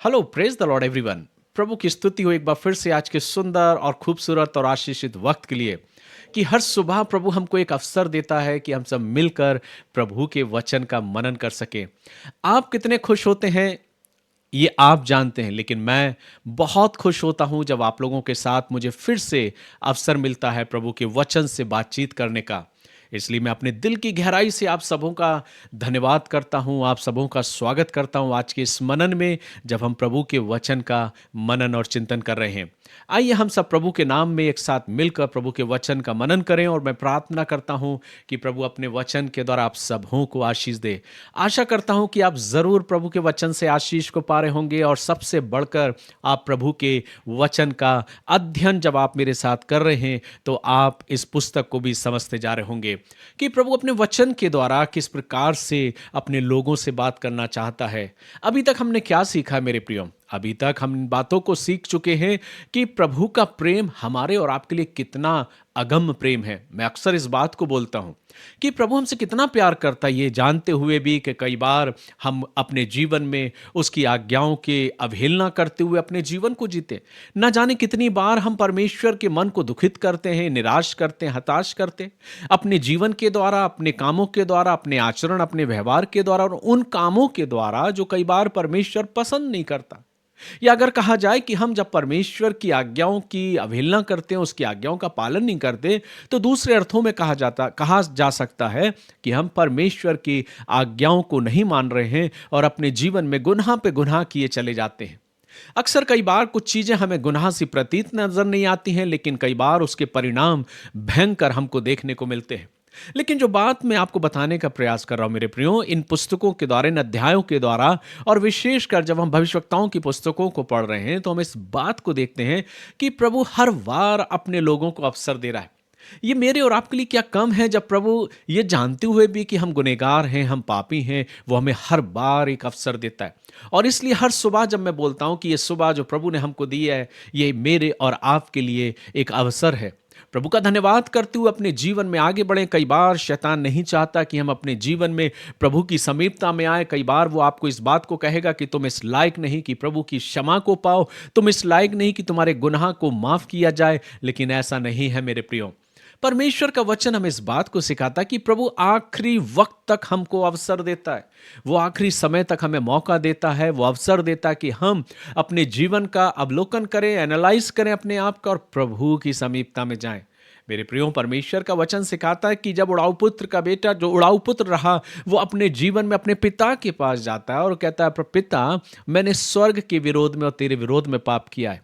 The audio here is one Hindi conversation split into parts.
Hello praise the Lord everyone. प्रभु की स्तुति हो एक बार फिर से आज के सुंदर और खूबसूरत और आशीषित वक्त के लिए कि हर सुबह प्रभु हमको एक अवसर देता है कि हम सब मिलकर प्रभु के वचन का मनन कर सकें। आप कितने खुश होते हैं ये आप जानते हैं, लेकिन मैं बहुत खुश होता हूं जब आप लोगों के साथ मुझे फिर से अवसर मिलता है प्रभु के वचन से बातचीत करने का। इसलिए मैं अपने दिल की गहराई से आप सबों का धन्यवाद करता हूं, आप सबों का स्वागत करता हूं आज के इस मनन में, जब हम प्रभु के वचन का मनन और चिंतन कर रहे हैं। आइए हम सब प्रभु के नाम में एक साथ मिलकर प्रभु के वचन का मनन करें और मैं प्रार्थना करता हूं कि प्रभु अपने वचन के द्वारा आप सबों को आशीष दे। आशा करता हूं कि आप जरूर प्रभु के वचन से आशीष को पा रहे होंगे और सबसे बढ़कर आप प्रभु के वचन का अध्ययन जब आप मेरे साथ कर रहे हैं तो आप इस पुस्तक को भी समझते जा रहे होंगे कि प्रभु अपने वचन के द्वारा किस प्रकार से अपने लोगों से बात करना चाहता है। अभी तक हमने क्या सीखा है मेरे प्रियो? अभी तक हम इन बातों को सीख चुके हैं कि प्रभु का प्रेम हमारे और आपके लिए कितना अगम्य प्रेम है। मैं अक्सर इस बात को बोलता हूं कि प्रभु हमसे कितना प्यार करता है, ये जानते हुए भी कि कई बार हम अपने जीवन में उसकी आज्ञाओं के अवहेलना करते हुए अपने जीवन को जीते। न जाने कितनी बार हम परमेश्वर के मन को दुखित करते हैं, निराश करते हैं, हताश करते हैं अपने जीवन के द्वारा, अपने कामों के द्वारा, अपने आचरण, अपने व्यवहार के द्वारा और उन कामों के द्वारा जो कई बार परमेश्वर पसंद नहीं करता। या अगर कहा जाए कि हम जब परमेश्वर की आज्ञाओं की अवहेलना करते हैं, उसकी आज्ञाओं का पालन नहीं करते, तो दूसरे अर्थों में कहा जा सकता है कि हम परमेश्वर की आज्ञाओं को नहीं मान रहे हैं और अपने जीवन में गुनाह पे गुनाह किए चले जाते हैं। अक्सर कई बार कुछ चीजें हमें गुनाह सी प्रतीत नजर नहीं आती हैं, लेकिन कई बार उसके परिणाम भयंकर हमको देखने को मिलते हैं। लेकिन जो बात मैं आपको बताने का प्रयास कर रहा हूं मेरे प्रियो, इन पुस्तकों के द्वारा, इन अध्यायों के द्वारा, और विशेषकर जब हम भविष्यवक्ताओं की पुस्तकों को पढ़ रहे हैं तो हम इस बात को देखते हैं कि प्रभु हर बार अपने लोगों को अवसर दे रहा है। ये मेरे और आपके लिए क्या कम है जब प्रभु ये जानते हुए भी कि हम गुनहगार हैं, हम पापी हैं, वो हमें हर बार एक अवसर देता है। और इसलिए हर सुबह जब मैं बोलता हूं कि ये सुबह जो प्रभु ने हमको दी है, ये मेरे और आपके लिए एक अवसर है। प्रभु का धन्यवाद करते हुए अपने जीवन में आगे बढ़ें। कई बार शैतान नहीं चाहता कि हम अपने जीवन में प्रभु की समीपता में आए। कई बार वो आपको इस बात को कहेगा कि तुम इस लायक नहीं कि प्रभु की क्षमा को पाओ, तुम इस लायक नहीं कि तुम्हारे गुनाह को माफ किया जाए। लेकिन ऐसा नहीं है मेरे प्रियो। परमेश्वर का वचन हमें इस बात को सिखाता है कि प्रभु आखिरी वक्त तक हमको अवसर देता है, वो आखिरी समय तक हमें मौका देता है, वो अवसर देता है कि हम अपने जीवन का अवलोकन करें, एनालाइज करें अपने आप का और प्रभु की समीपता में जाएं। मेरे प्रियो, परमेश्वर का वचन सिखाता है कि जब उड़ाऊ पुत्र का बेटा, जो उड़ाऊ पुत्र रहा, वो अपने जीवन में अपने पिता के पास जाता है और कहता है, पिता, मैंने स्वर्ग के विरोध में और तेरे विरोध में पाप किया है,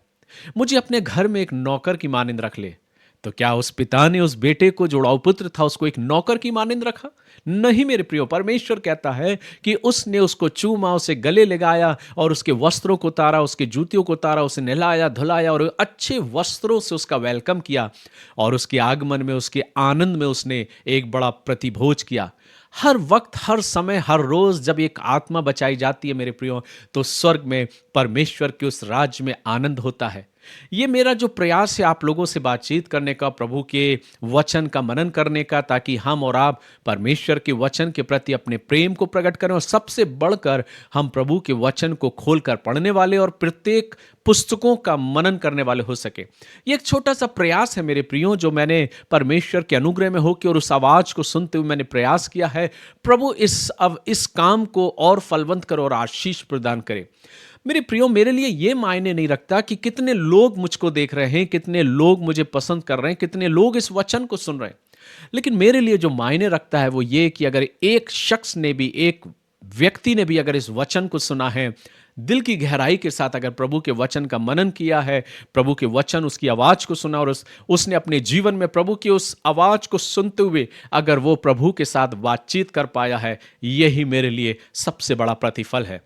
मुझे अपने घर में एक नौकर की मानिंद रख ले। तो क्या उस पिता ने उस बेटे को, जो उड़ाऊ पुत्र था, उसको एक नौकर की मानिंद रखा? नहीं मेरे प्रियो, परमेश्वर कहता है कि उसने उसको चूमा, उसे गले लगाया और उसके वस्त्रों को उतारा, उसके जूतियों को उतारा, उसे नहलाया धुलाया और अच्छे वस्त्रों से उसका वेलकम किया और उसके आगमन में, उसके आनंद में उसने एक बड़ा प्रतिभोज किया। हर वक्त, हर समय, हर रोज जब एक आत्मा बचाई जाती है मेरे प्रियो, तो स्वर्ग में परमेश्वर के उस राज्य में आनंद होता है। ये मेरा जो प्रयास है आप लोगों से बातचीत करने का, प्रभु के वचन का मनन करने का, ताकि हम और आप परमेश्वर के वचन के प्रति अपने प्रेम को प्रकट करें और सबसे बढ़कर हम प्रभु के वचन को खोलकर पढ़ने वाले और प्रत्येक पुस्तकों का मनन करने वाले हो सके। ये एक छोटा सा प्रयास है मेरे प्रियो, जो मैंने परमेश्वर के अनुग्रह में होकर और उस आवाज को सुनते हुए मैंने प्रयास किया है। प्रभु इस काम को और फलवंत करे और आशीष प्रदान करे। मेरे प्रियो, मेरे लिए ये मायने नहीं रखता कि कितने लोग मुझको देख रहे हैं, कितने लोग मुझे पसंद कर रहे हैं, कितने लोग इस वचन को सुन रहे हैं। लेकिन मेरे लिए जो मायने रखता है वो ये कि अगर एक शख्स ने भी, एक व्यक्ति ने भी अगर इस वचन को सुना है, दिल की गहराई के साथ अगर प्रभु के वचन का मनन किया है, प्रभु के वचन, उसकी आवाज को सुना और उसने अपने जीवन में प्रभु की उस आवाज को सुनते हुए अगर वो प्रभु के साथ बातचीत कर पाया है, यही मेरे लिए सबसे बड़ा प्रतिफल है।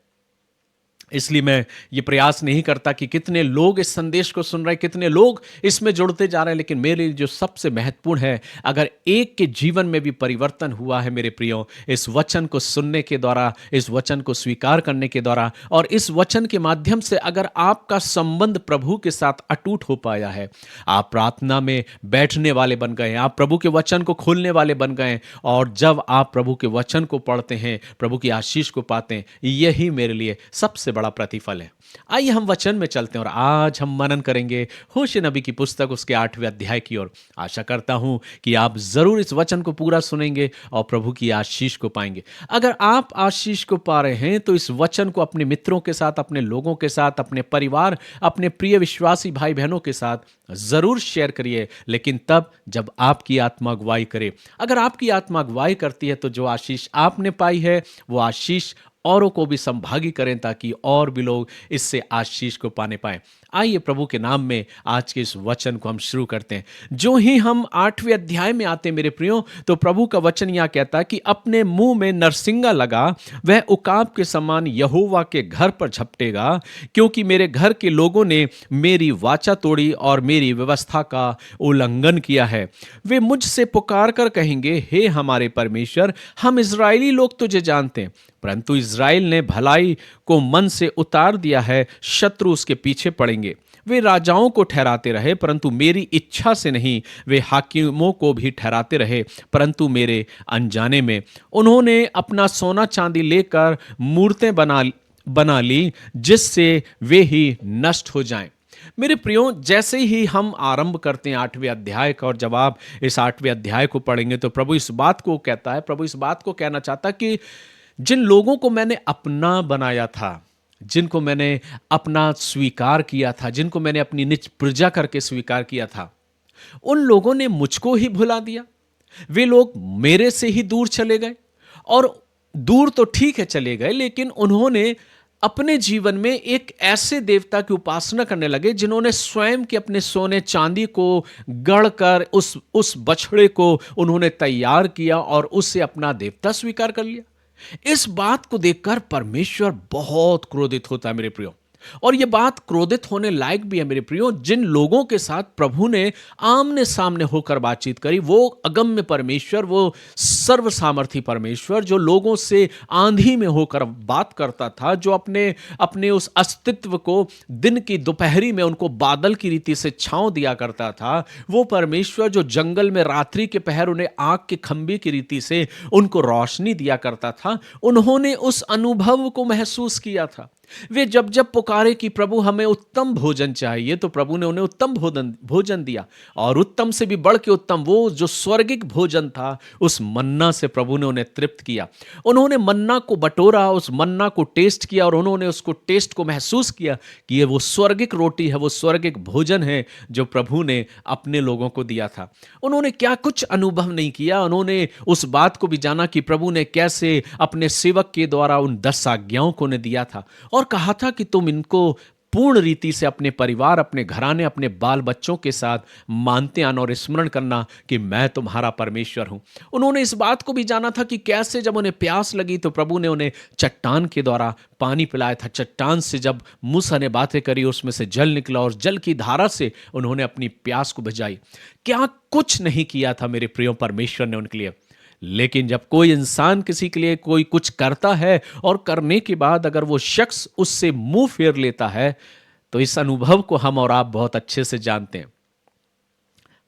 इसलिए मैं ये प्रयास नहीं करता कि कितने लोग इस संदेश को सुन रहे हैं, कितने लोग इसमें जुड़ते जा रहे हैं, लेकिन मेरे लिए जो सबसे महत्वपूर्ण है, अगर एक के जीवन में भी परिवर्तन हुआ है मेरे प्रियो, इस वचन को सुनने के द्वारा, इस वचन को स्वीकार करने के द्वारा और इस वचन के माध्यम से अगर आपका संबंध प्रभु के साथ अटूट हो पाया है, आप प्रार्थना में बैठने वाले बन गए, आप प्रभु के वचन को खोलने वाले बन गए और जब आप प्रभु के वचन को पढ़ते हैं, प्रभु की आशीष को पाते हैं, यही मेरे लिए सबसे बड़ा प्रतिफल है। आइए हम वचन में चलते हैं और आज हम मनन करेंगे होशे नबी की पुस्तक उसके 8वें अध्याय की ओर। आशा करता हूं कि आप जरूर इस वचन को पूरा सुनेंगे और प्रभु की आशीष को पाएंगे। अगर आप आशीष को पा रहे हैं तो इस वचन को अपने मित्रों के साथ, अपने लोगों के साथ, अपने परिवार, अपने प्रिय विश्वासी भाई बहनों के साथ जरूर शेयर करिए, लेकिन तब जब आपकी आत्मा अगुवाई करे। अगर आपकी आत्मा अगुवाई करती है तो जो आशीष आपने पाई है वो आशीष औरों को भी संभागी करें, ताकि और भी लोग इससे आशीष को पाने पाएं। आइए प्रभु के नाम में आज के इस वचन को हम शुरू करते हैं। जो ही हम 8वें अध्याय में आते हैं मेरे प्रियो, तो प्रभु का वचन यहां कहता है कि अपने मुंह में नरसिंगा लगा, वह उकाब के समान यहोवा के घर पर झपटेगा, क्योंकि मेरे घर के लोगों ने मेरी वाचा तोड़ी और मेरी व्यवस्था का उल्लंघन किया है। वे मुझसे पुकार कर कहेंगे, हे हमारे परमेश्वर, हम इजरायली लोग तुझे जानते हैं, परंतु इज़राइल ने भलाई को मन से उतार दिया है, शत्रु उसके पीछे पड़ेंगे। वे राजाओं को ठहराते रहे, परंतु मेरी इच्छा से नहीं, वे हाकिमों को भी ठहराते रहे, परंतु मेरे अनजाने में। उन्होंने अपना सोना चांदी लेकर मूर्तें बना ली, जिससे वे ही नष्ट हो जाएं। मेरे प्रियो, जैसे ही हम आरंभ करते हैं 8वें अध्याय का, और जब आप इस 8वें अध्याय को पढ़ेंगे तो प्रभु इस बात को कहता है, प्रभु इस बात को कहना चाहता कि जिन लोगों को मैंने अपना बनाया था, जिनको मैंने अपना स्वीकार किया था, जिनको मैंने अपनी निज प्रजा करके स्वीकार किया था, उन लोगों ने मुझको ही भुला दिया। वे लोग मेरे से ही दूर चले गए, और दूर तो ठीक है चले गए, लेकिन उन्होंने अपने जीवन में एक ऐसे देवता की उपासना करने लगे जिन्होंने स्वयं के अपने सोने चांदी को गढ़कर उस बछड़े को उन्होंने तैयार किया और उससे अपना देवता स्वीकार कर लिया। इस बात को देखकर परमेश्वर बहुत क्रोधित होता है मेरे प्रियो, और यह बात क्रोधित होने लायक भी है मेरे प्रियो। जिन लोगों के साथ प्रभु ने आमने सामने होकर बातचीत करी, वो अगम्य परमेश्वर, वो सर्व सामर्थी परमेश्वर, जो लोगों से आंधी में होकर बात करता था, जो अपने उस अस्तित्व को दिन की दोपहरी में उनको बादल की रीति से छांव दिया करता था, वो परमेश्वर जो जंगल में रात्रि के पहर उन्हें आग के खंभे की रीति से उनको रोशनी दिया करता था, उन्होंने उस अनुभव को महसूस किया था। वे जब जब पुकारे कि प्रभु हमें उत्तम भोजन चाहिए, तो प्रभु ने उन्हें उत्तम भोजन दिया, और उत्तम से भी बढ़ के उत्तम वो जो स्वर्गिक भोजन था, उस मन्ना से प्रभु ने उन्हें तृप्त किया। उन्होंने मन्ना को बटोरा, उस मन्ना को टेस्ट किया, और उन्होंने उसको टेस्ट को महसूस किया कि ये वो स्वर्गिक रोटी है, वो स्वर्गिक भोजन है जो प्रभु ने अपने लोगों को दिया था। उन्होंने क्या कुछ अनुभव नहीं किया, उन्होंने उस बात को भी जाना कि प्रभु ने कैसे अपने सेवक के द्वारा उन 10 आज्ञाओं को ने दिया था, और कहा था कि तुम इनको पूर्ण रीति से अपने परिवार, अपने घराने, अपने बाल बच्चों के साथ मानते आना और स्मरण करना कि मैं तुम्हारा परमेश्वर हूं। उन्होंने इस बात को भी जाना था कि कैसे जब उन्हें प्यास लगी तो प्रभु ने उन्हें चट्टान के द्वारा पानी पिलाया था। चट्टान से जब मूसा ने बातें करी, उसमें से जल निकला, और जल की धारा से उन्होंने अपनी प्यास को बुझाई। क्या कुछ नहीं किया था मेरे प्रिय परमेश्वर ने उनके लिए। लेकिन जब कोई इंसान किसी के लिए कोई कुछ करता है, और करने के बाद अगर वो शख्स उससे मुंह फेर लेता है, तो इस अनुभव को हम और आप बहुत अच्छे से जानते हैं।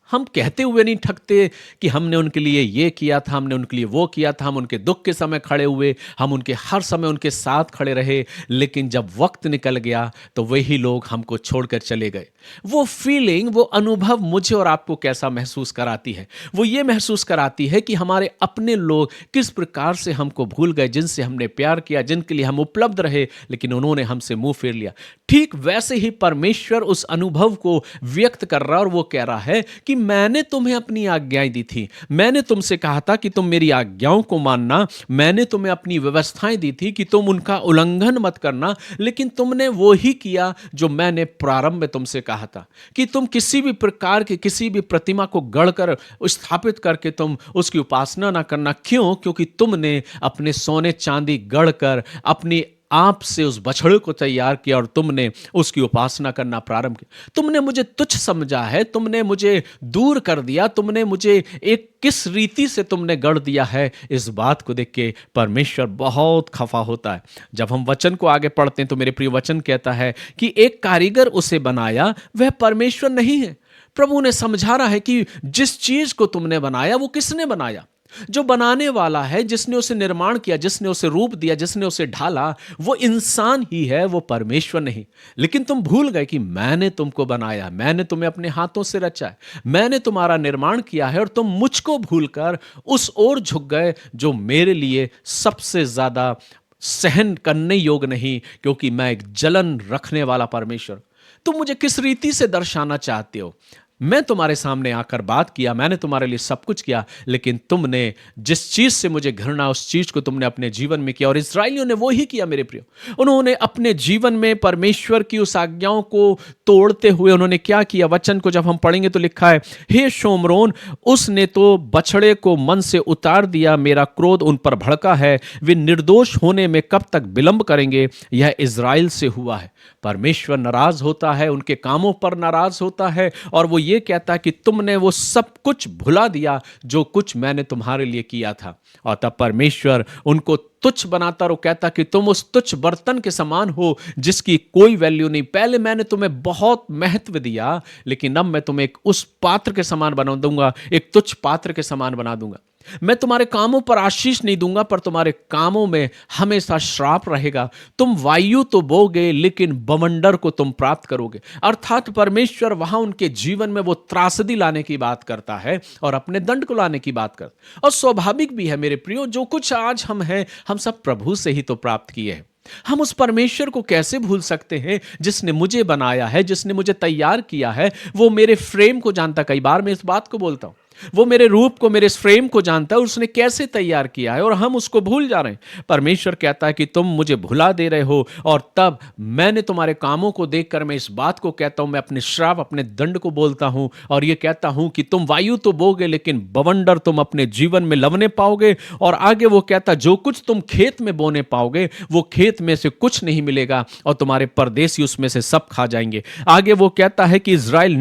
हम कहते हुए नहीं थकते कि हमने उनके लिए ये किया था, हमने उनके लिए वो किया था, हम उनके दुख के समय खड़े हुए, हम उनके हर समय उनके साथ खड़े रहे, लेकिन जब वक्त निकल गया तो वही लोग हमको छोड़कर चले गए। वो फीलिंग, वो अनुभव मुझे और आपको कैसा महसूस कराती है? वो ये महसूस कराती है कि हमारे अपने लोग किस प्रकार से हमको भूल गए, जिनसे हमने प्यार किया, जिनके लिए हम उपलब्ध रहे, लेकिन उन्होंने हमसे मुंह फेर लिया। ठीक वैसे ही परमेश्वर उस अनुभव को व्यक्त कर रहा है, और वो कह रहा है कि मैंने तुम्हें अपनी आज्ञाएं दी थी, मैंने तुमसे कहा था कि तुम मेरी आज्ञाओं को मानना, मैंने तुम्हें अपनी व्यवस्थाएं दी थी कि तुम उनका उल्लंघन मत करना, लेकिन तुमने वो ही किया जो मैंने प्रारंभ में तुमसे कहा था कि तुम किसी भी प्रकार की किसी भी प्रतिमा को गढ़कर स्थापित करके तुम उसकी उपासना ना करना। क्यों? क्योंकि तुमने अपने सोने चांदी गढ़कर अपनी आप से उस बछड़े को तैयार किया, और तुमने उसकी उपासना करना प्रारंभ किया। तुमने मुझे तुच्छ समझा है, तुमने मुझे दूर कर दिया, तुमने मुझे एक किस रीति से तुमने गढ़ दिया है। इस बात को देख के परमेश्वर बहुत खफा होता है। जब हम वचन को आगे पढ़ते हैं तो मेरे प्रिय वचन कहता है कि एक कारीगर उसे बनाया, वह परमेश्वर नहीं है। प्रभु ने समझा रहा है कि जिस चीज को तुमने बनाया वो किसने बनाया? जो बनाने वाला है, जिसने उसे निर्माण किया, जिसने उसे रूप दिया, जिसने उसे ढाला, वो इंसान ही है, वो परमेश्वर नहीं। लेकिन तुम भूल गए कि मैंने तुमको बनाया, मैंने तुम्हें अपने हाथों से रचा है, मैंने तुम्हारा निर्माण किया है, और तुम मुझको भूलकर उस ओर झुक गए जो मेरे लिए सबसे ज्यादा सहन करने योग्य नहीं, क्योंकि मैं एक जलन रखने वाला परमेश्वर। तुम मुझे किस रीति से दर्शाना चाहते हो? मैं तुम्हारे सामने आकर बात किया, मैंने तुम्हारे लिए सब कुछ किया, लेकिन तुमने जिस चीज से मुझे घृणा, उस चीज को तुमने अपने जीवन में किया। और इस्राएलियों ने वो ही किया मेरे प्रियो। उन्होंने अपने जीवन में परमेश्वर की उस आज्ञाओं को तोड़ते हुए उन्होंने क्या किया? वचन को जब हम पढ़ेंगे तो लिखा है, हे शोमरोन, उसने तो बछड़े को मन से उतार दिया, मेरा क्रोध उन पर भड़का है, वे निर्दोष होने में कब तक विलंब करेंगे? यह इज़राइल से हुआ है। परमेश्वर नाराज होता है, उनके कामों पर नाराज होता है, और वो ये कहता है कि तुमने वो सब कुछ भुला दिया जो कुछ मैंने तुम्हारे लिए किया था। और तब परमेश्वर उनको तुच्छ बनाता और वो कहता कि तुम उस तुच्छ बर्तन के समान हो जिसकी कोई वैल्यू नहीं। पहले मैंने तुम्हें बहुत महत्व दिया, लेकिन अब मैं तुम्हें एक उस पात्र के समान बना दूंगा, एक तुच्छ पात्र के समान बना दूंगा। मैं तुम्हारे कामों पर आशीष नहीं दूंगा, पर तुम्हारे कामों में हमेशा श्राप रहेगा। तुम वायु तो बोगे, लेकिन बवंडर को तुम प्राप्त करोगे। अर्थात परमेश्वर वहां उनके जीवन में वो त्रासदी लाने की बात करता है और अपने दंड को लाने की बात करता है। और स्वाभाविक भी है मेरे प्रियो, जो कुछ आज हम हैं, हम सब प्रभु से ही तो प्राप्त किए हैं। हम उस परमेश्वर को कैसे भूल सकते हैं जिसने मुझे बनाया है, जिसने मुझे तैयार किया है? वो मेरे फ्रेम को जानता। कई बार मैं इस बात को बोलता हूं, वो मेरे रूप को, मेरे फ्रेम को जानता है, उसने कैसे तैयार किया है, और हम उसको भूल जा रहे हैं। परमेश्वर कहता है कि तुम मुझे भुला दे रहे हो, और तब मैंने तुम्हारे कामों को देखकर मैं इस बात को कहता हूं, मैं अपने श्राप, अपने दंड को बोलता हूं, और ये कहता हूं कि तुम वायु तो बोगे, लेकिन बवंडर तुम अपने जीवन में लवने पाओगे। और आगे वो कहता, जो कुछ तुम खेत में बोने पाओगे, वो खेत में से कुछ नहीं मिलेगा, और तुम्हारे परदेसी उसमें से सब खा जाएंगे। आगे वो कहता है कि इज़राइल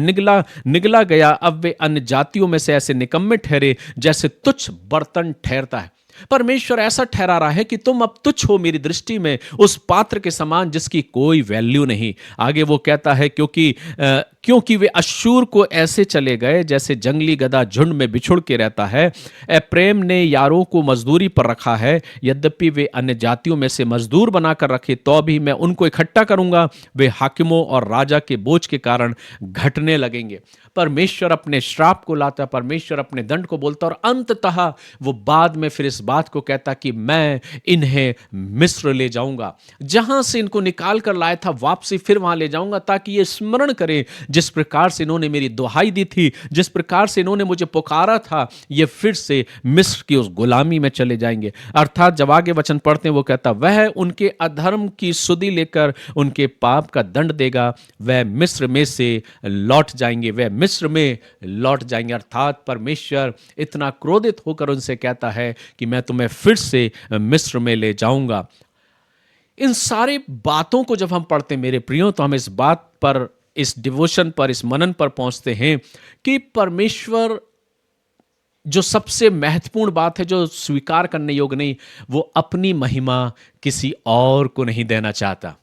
निगला गया, अब वे अन्य जातियों में से ऐसे निकम्मे ठहरे जैसे तुच्छ बर्तन ठहरता है। परमेश्वर ऐसा ठहरा रहा है कि तुम अब तुच्छ हो मेरी दृष्टि में, उस पात्र के समान जिसकी कोई वैल्यू नहीं। आगे वो कहता है, क्योंकि वे अश्शूर को ऐसे चले गए जैसे जंगली गधा झुंड में बिछुड़ के रहता है। एप्रेम ने यारों को मजदूरी पर रखा है, यद्यपि वे अन्य जातियों में से मजदूर बनाकर रखे, तो भी मैं उनको इकट्ठा करूंगा। वे हाकिमों और राजा के बोझ के कारण घटने लगेंगे। परमेश्वर अपने श्राप को लाता, परमेश्वर अपने दंड को बोलता, और अंततः वो बाद में फिर इस बात को कहता कि मैं इन्हें मिस्र ले जाऊंगा, जहां से इनको निकाल कर लाया था, वापसी फिर वहां ले जाऊंगा, ताकि ये स्मरण करें जिस प्रकार से इन्होंने मेरी दुहाई दी थी, जिस प्रकार से इन्होंने मुझे पुकारा था, ये फिर से मिस्र की उस गुलामी में चले जाएंगे। अर्थात जब आगे वचन पढ़ते हैं, वो कहता, वह उनके अधर्म की सुधि लेकर उनके पाप का दंड देगा, वह मिस्र में से लौट जाएंगे, वह मिस्र में लौट जाएंगे। अर्थात परमेश्वर इतना क्रोधित होकर उनसे कहता है कि मैं तुम्हें फिर से मिस्र में ले जाऊंगा। इन सारे बातों को जब हम पढ़ते हैं मेरे प्रियो, तो हम इस बात पर, इस डिवोशन पर, इस मनन पर पहुंचते हैं कि परमेश्वर जो सबसे महत्वपूर्ण बात है, जो स्वीकार करने योग्य नहीं, वो अपनी महिमा किसी और को नहीं देना चाहता।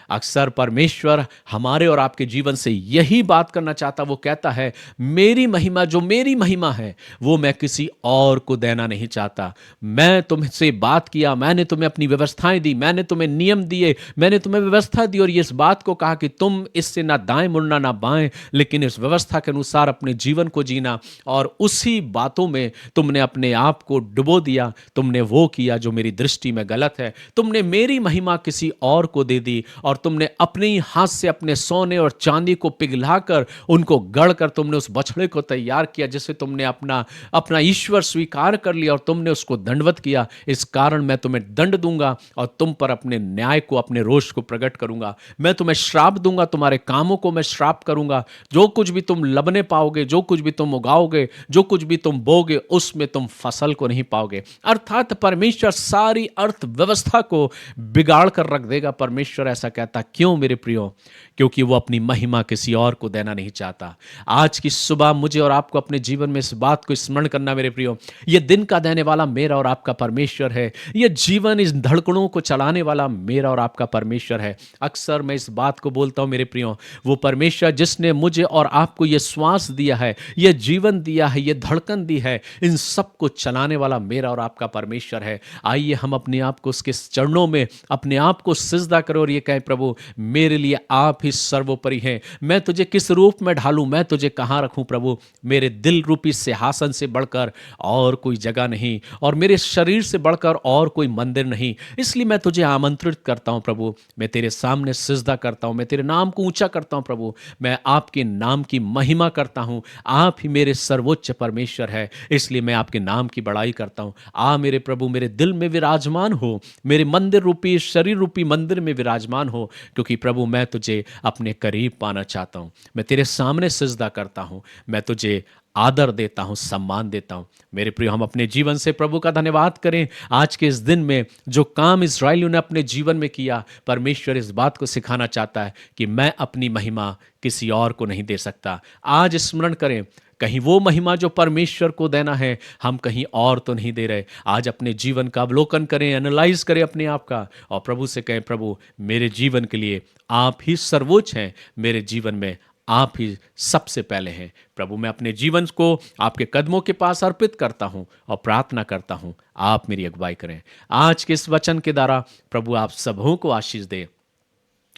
अक्सर परमेश्वर हमारे और आपके जीवन से यही बात करना चाहता। वो कहता है, मेरी महिमा, जो मेरी महिमा है, वो मैं किसी और को देना नहीं चाहता। मैं तुमसे बात किया, मैंने तुम्हें अपनी व्यवस्थाएं दी, मैंने तुम्हें नियम दिए, मैंने तुम्हें व्यवस्था दी, और ये इस बात को कहा कि तुम इससे ना दाएं मुड़ना ना बाएं, लेकिन इस व्यवस्था के अनुसार अपने जीवन को जीना। और उसी बातों में तुमने अपने आप को डुबो दिया, तुमने वो किया जो मेरी दृष्टि में गलत है। तुमने मेरी महिमा किसी और को दे दी, और तुमने अपने ही हाथ से अपने सोने और चांदी को पिघलाकर उनको गढ़कर तुमने उस बछड़े को तैयार किया, जिसे तुमने अपना ईश्वर स्वीकार कर लिया, और तुमने उसको दंडवत किया। इस कारण मैं तुम्हें दंड दूंगा, और तुम पर अपने न्याय को, अपने रोष को प्रकट करूंगा। मैं तुम्हें श्राप दूंगा, तुम्हारे कामों को मैं श्राप करूंगा। जो कुछ भी तुम लबने पाओगे, जो कुछ भी तुम उगाओगे, जो कुछ भी तुम बोगे, उसमें तुम फसल को नहीं पाओगे। अर्थात परमेश्वर सारी अर्थव्यवस्था को बिगाड़ कर रख देगा। परमेश्वर ऐसा कहता कहता क्यों मेरे प्रियो? क्योंकि वो अपनी महिमा किसी और को देना नहीं चाहता। आज की सुबह मुझे और आपको अपने जीवन में इस बात को स्मरण करना मेरे प्रियो, ये दिन का देने वाला मेरा और आपका परमेश्वर है। ये जीवन, इस धड़कनों को चलाने वाला मेरा और आपका परमेश्वर है। अक्सर मैं इस बात को बोलता हूँ मेरे प्रियो, वो परमेश्वर जिसने मुझे और आपको ये श्वास दिया है, ये जीवन दिया है, ये धड़कन दी है, इन सबको चलाने वाला मेरा और आपका परमेश्वर है। आइए हम अपने आप को उसके चरणों में अपने आप को सिजदा करो और ये कहें, प्रभु मेरे लिए आप ही सर्वोपरि हैं। मैं तुझे किस रूप में ढालूं, मैं तुझे कहाँ रखूं प्रभु? मेरे दिल रूपी सिंहासन से बढ़कर और कोई जगह नहीं, और मेरे शरीर से बढ़कर और कोई मंदिर नहीं। इसलिए मैं तुझे आमंत्रित करता हूं प्रभु, मैं तेरे सामने सिजदा करता हूं, मैं तेरे नाम को ऊंचा करता हूं प्रभु, मैं आपके नाम की महिमा करता हूं। आप ही मेरे सर्वोच्च परमेश्वर है, इसलिए मैं आपके नाम की बड़ाई करता हूं। आ मेरे प्रभु, मेरे दिल में विराजमान हो, मेरे मंदिर रूपी, शरीर रूपी मंदिर में विराजमान हो, क्योंकि प्रभु मैं तुझे अपने करीब पाना चाहता हूं। मैं तेरे सामने सिजदा करता हूं, मैं तुझे आदर देता हूं, सम्मान देता हूं। मेरे प्रिय, हम अपने जीवन से प्रभु का धन्यवाद करें। आज के इस दिन में जो काम इस्राएलियों ने अपने जीवन में किया, परमेश्वर इस बात को सिखाना चाहता है कि मैं अपनी महिमा किसी और को नहीं दे सकता। आज स्मरण करें, कहीं वो महिमा जो परमेश्वर को देना है, हम कहीं और तो नहीं दे रहे। आज अपने जीवन का अवलोकन करें, एनालाइज करें अपने आप का, और प्रभु से कहें, प्रभु मेरे जीवन के लिए आप ही सर्वोच्च हैं, मेरे जीवन में आप ही सबसे पहले हैं। प्रभु मैं अपने जीवन को आपके कदमों के पास अर्पित करता हूं और प्रार्थना करता हूं, आप मेरी अगुवाई करें। आज के इस वचन के द्वारा प्रभु आप सबों को आशीष दे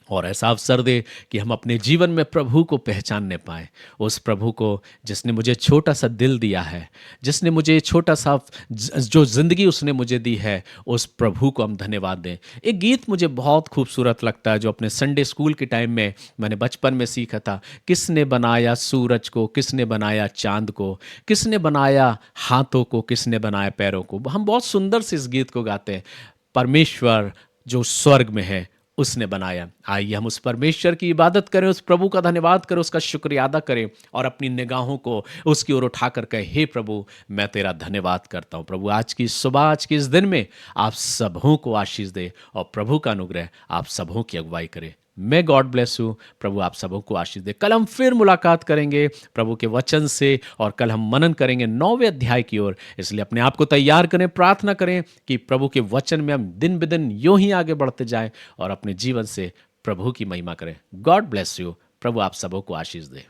और ऐसा अवसर दे कि हम अपने जीवन में प्रभु को पहचानने पाएं, उस प्रभु को जिसने मुझे छोटा सा दिल दिया है, जिसने मुझे छोटा सा जो जिंदगी उसने मुझे दी है, उस प्रभु को हम धन्यवाद दें। एक गीत मुझे बहुत खूबसूरत लगता है जो अपने संडे स्कूल के टाइम में मैंने बचपन में सीखा था। किसने बनाया सूरज को, किसने बनाया चांद को, किसने बनाया हाथों को, किसने बनाया पैरों को। हम बहुत सुंदर से इस गीत को गाते हैं। परमेश्वर जो स्वर्ग में है उसने बनाया। आइए हम उस परमेश्वर की इबादत करें, उस प्रभु का धन्यवाद करें, उसका शुक्रिया अदा करें और अपनी निगाहों को उसकी ओर उठाकर कहें, हे प्रभु मैं तेरा धन्यवाद करता हूँ। प्रभु आज की सुबह, आज के इस दिन में आप सबों को आशीष दे और प्रभु का अनुग्रह आप सबों की अगुवाई करे। May God bless you. प्रभु आप सबों को आशीष दे। कल हम फिर मुलाकात करेंगे प्रभु के वचन से, और कल हम मनन करेंगे 9वें अध्याय की ओर। इसलिए अपने आप को तैयार करें, प्रार्थना करें कि प्रभु के वचन में हम दिन ब दिन यूं ही आगे बढ़ते जाएं और अपने जीवन से प्रभु की महिमा करें। God bless you. प्रभु आप सबों को आशीष दे।